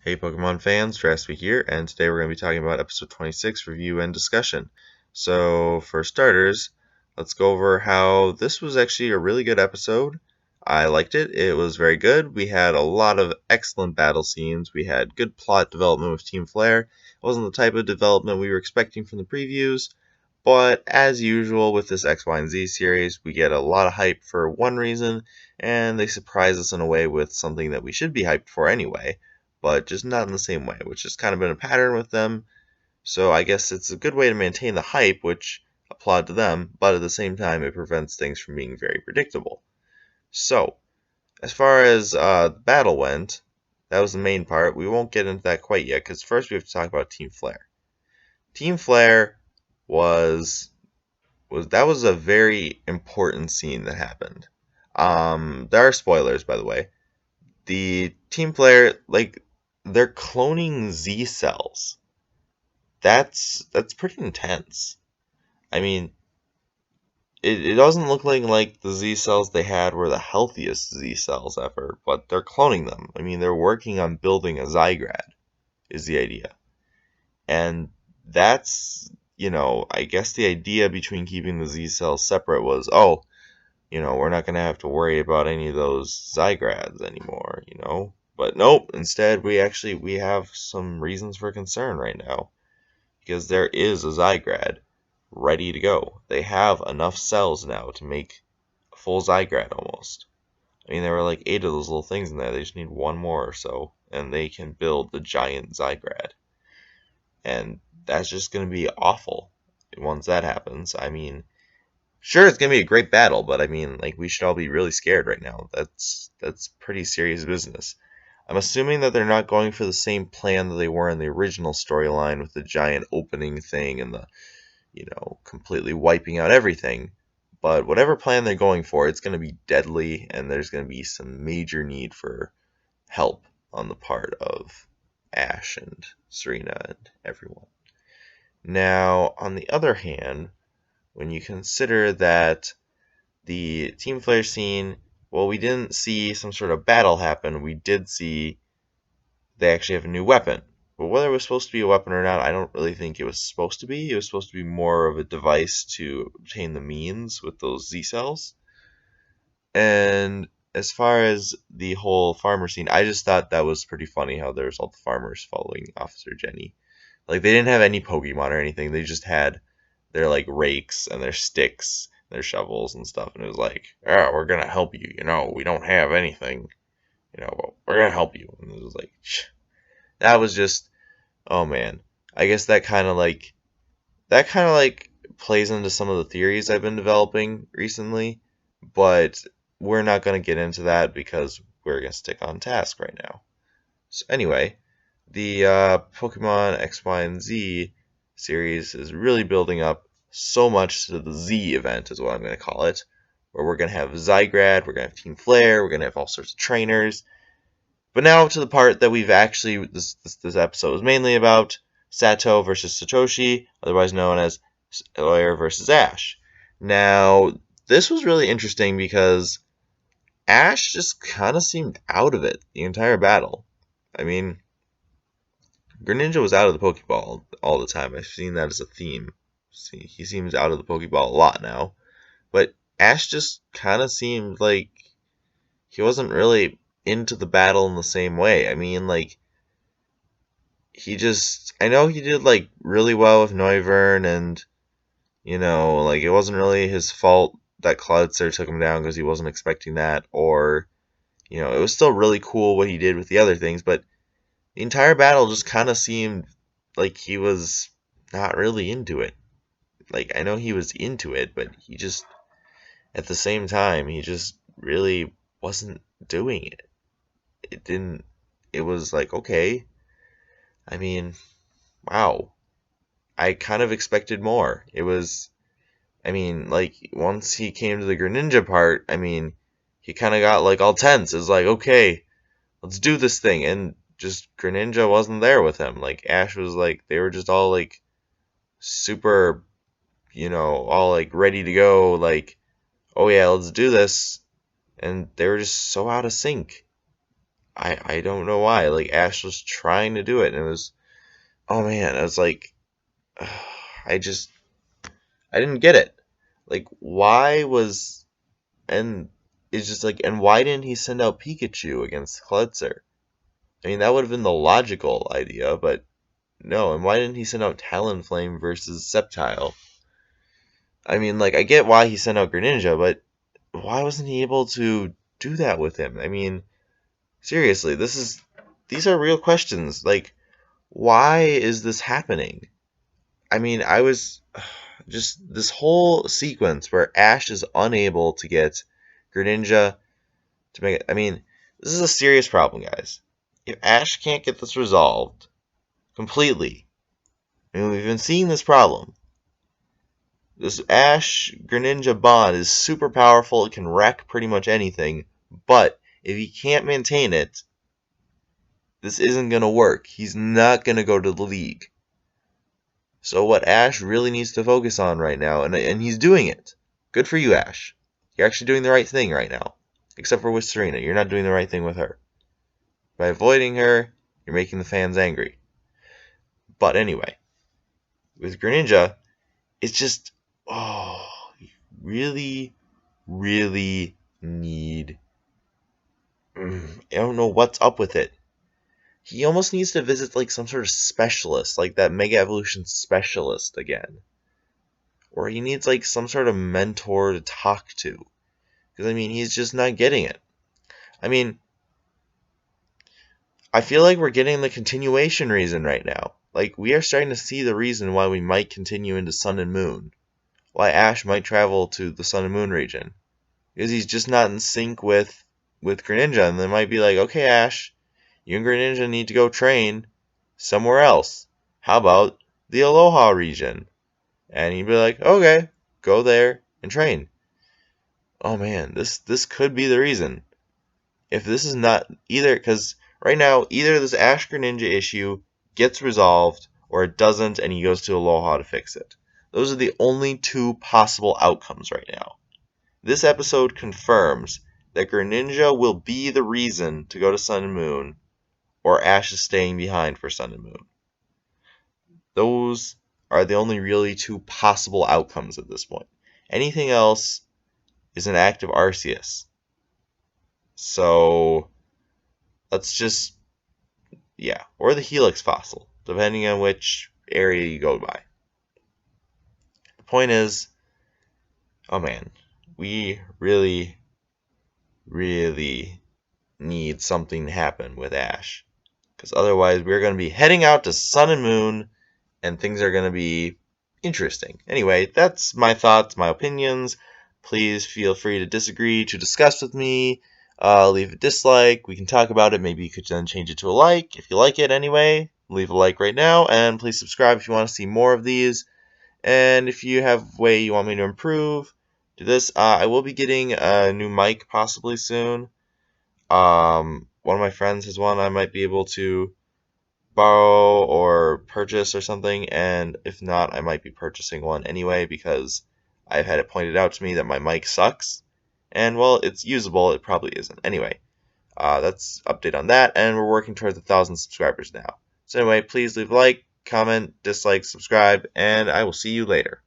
Hey Pokemon fans, Draspee here, and today we're going to be talking about episode 26, review and discussion. So, for starters, let's go over how this was actually a really good episode. I liked it. It was very good. We had a lot of excellent battle scenes. We had good plot development with Team Flare. It wasn't the type of development we were expecting from the previews, but as usual with this XY&Z series, we get a lot of hype for one reason, and they surprise us in a way with something that we should be hyped for anyway, but just not in the same way, which has kind of been a pattern with them. So I guess it's a good way to maintain the hype, which applaud to them, but at the same time it prevents things from being very predictable. So, as far as the battle went, that was the main part. We won't get into that quite yet, because first we have to talk about Team Flare. Team Flare was that was a very important scene that happened. There are spoilers, by the way. The Team Flare, like, they're cloning Z cells. That's pretty intense. I mean, it doesn't look like the Z cells they had were the healthiest Z cells ever, but they're cloning them. I mean, they're working on building a Zygrad, is the idea. And that's, I guess the idea between keeping the Z cells separate was, we're not going to have to worry about any of those Zygrads anymore. But nope, instead we have some reasons for concern right now. Because there is a Zygrad ready to go. They have enough cells now to make a full Zygrad almost. I mean, there were like 8 of those little things in there. They just need one more or so, and they can build the giant Zygrad. And that's just going to be awful once that happens. I mean, sure, it's going to be a great battle, but I mean, like, we should all be really scared right now. That's pretty serious business. I'm assuming that they're not going for the same plan that they were in the original storyline with the giant opening thing and the, completely wiping out everything. But whatever plan they're going for, it's going to be deadly, and there's going to be some major need for help on the part of Ash and Serena and everyone. Now, on the other hand, when you consider that the Team Flare scene, well, we didn't see some sort of battle happen. We did see they actually have a new weapon. But whether it was supposed to be a weapon or not, I don't really think it was supposed to be. It was supposed to be more of a device to obtain the means with those Z cells. And as far as the whole farmer scene, I just thought that was pretty funny how there's all the farmers following Officer Jenny. Like, they didn't have any Pokemon or anything. They just had their, like, rakes and their sticks, their shovels and stuff. And it was like, oh, we're going to help you. We don't have anything. But we're going to help you. And it was like, that was just, oh man. I guess that kind of like plays into some of the theories I've been developing recently, but we're not going to get into that because we're going to stick on task right now. So anyway, the Pokemon X, Y, and Z series is really building up so much to the Z event, is what I'm going to call it, where we're going to have Zygrad, we're going to have Team Flare, we're going to have all sorts of trainers. But now to the part that we've actually, this episode is mainly about Sato versus Satoshi, otherwise known as Sawyer versus Ash. Now, this was really interesting because Ash just kind of seemed out of it the entire battle. I mean, Greninja was out of the Pokeball all the time. I've seen that as a theme. He seems out of the Pokeball a lot now. But Ash just kind of seemed like he wasn't really into the battle in the same way. I mean, like, I know he did, like, really well with Noivern, and, like, it wasn't really his fault that Cloudster took him down because he wasn't expecting that, or, it was still really cool what he did with the other things, but the entire battle just kind of seemed like he was not really into it. Like, I know he was into it, but he just, at the same time, he just really wasn't doing it. It was like, okay, I mean, wow. I kind of expected more. Like, once he came to the Greninja part, he kind of got, like, all tense. It's like, okay, let's do this thing. And just Greninja wasn't there with him. Like, Ash was like, they were just all, like, super, all, like, ready to go. Like, oh yeah, let's do this. And they were just so out of sync. I don't know why. Like, Ash was trying to do it, and it was, oh man, I was like, I just, I didn't get it. Like, why was, and it's just like, and why didn't he send out Pikachu against Klutzer? I mean, that would have been the logical idea, but no, and why didn't he send out Talonflame versus Sceptile? I mean, like, I get why he sent out Greninja, but why wasn't he able to do that with him? I mean, seriously, these are real questions. Like, why is this happening? I mean, I was just this whole sequence where Ash is unable to get Greninja to make it. I mean, this is a serious problem, guys. If Ash can't get this resolved completely, I mean, we've been seeing this problem. This Ash Greninja bond is super powerful. It can wreck pretty much anything. But if he can't maintain it, this isn't going to work. He's not going to go to the league. So what Ash really needs to focus on right now, and he's doing it. Good for you, Ash. You're actually doing the right thing right now. Except for with Serena. You're not doing the right thing with her. By avoiding her, you're making the fans angry. But anyway, with Greninja, it's just, oh, you really, really need. I don't know what's up with it. He almost needs to visit like some sort of specialist, like that Mega Evolution specialist again. Or he needs like some sort of mentor to talk to. Because I mean, he's just not getting it. I mean, I feel like we're getting the continuation reason right now. Like, we are starting to see the reason why we might continue into Sun and Moon. Why Ash might travel to the Sun and Moon region. Because he's just not in sync with Greninja. And they might be like, okay, Ash, you and Greninja need to go train somewhere else. How about the Aloha region? And he'd be like, okay, go there and train. Oh man, this could be the reason. If this is not either, because right now, either this Ash Greninja issue gets resolved, or it doesn't, and he goes to Aloha to fix it. Those are the only two possible outcomes right now. This episode confirms that Greninja will be the reason to go to Sun and Moon, or Ash is staying behind for Sun and Moon. Those are the only really two possible outcomes at this point. Anything else is an act of Arceus. So, let's just, yeah, or the Helix fossil, depending on which area you go by. The point is, oh man, we really, really need something to happen with Ash. Because otherwise, we're going to be heading out to Sun and Moon, and things are going to be interesting. Anyway, that's my thoughts, my opinions. Please feel free to disagree, to discuss with me. Leave a dislike. We can talk about it. Maybe you could then change it to a like. If you like it anyway, leave a like right now. And please subscribe if you want to see more of these. And if you have a way you want me to improve, do this. I will be getting a new mic possibly soon. One of my friends has one I might be able to borrow or purchase or something, and if not, I might be purchasing one anyway because I've had it pointed out to me that my mic sucks, and well, it's usable, it probably isn't. Anyway, that's update on that, and we're working towards 1,000 subscribers now. So anyway, please leave a like, comment, dislike, subscribe, and I will see you later.